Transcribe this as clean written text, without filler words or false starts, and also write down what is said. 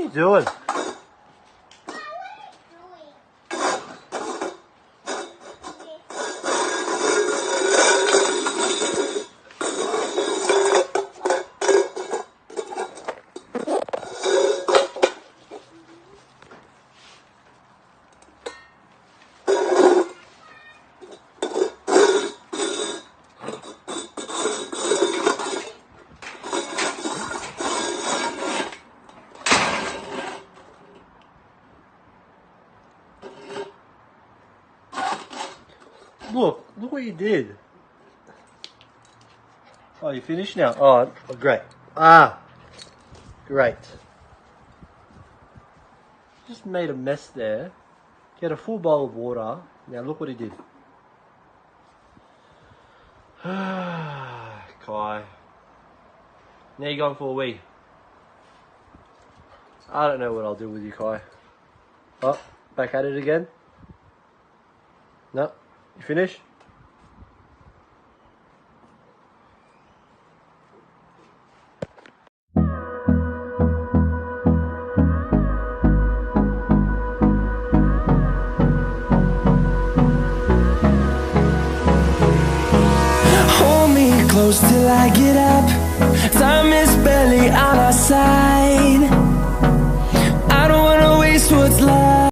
you doing? Look what you did. Oh, you finished now? Oh, great. Great. Just made a mess there. He had a full bowl of water. Now look what he did. Kai. Now you're going for a wee. I don't know what I'll do with you, Kai. Oh, back at it again? No? You finished? Hold me close till I get up. Time is barely on our side. I don't wanna waste what's left.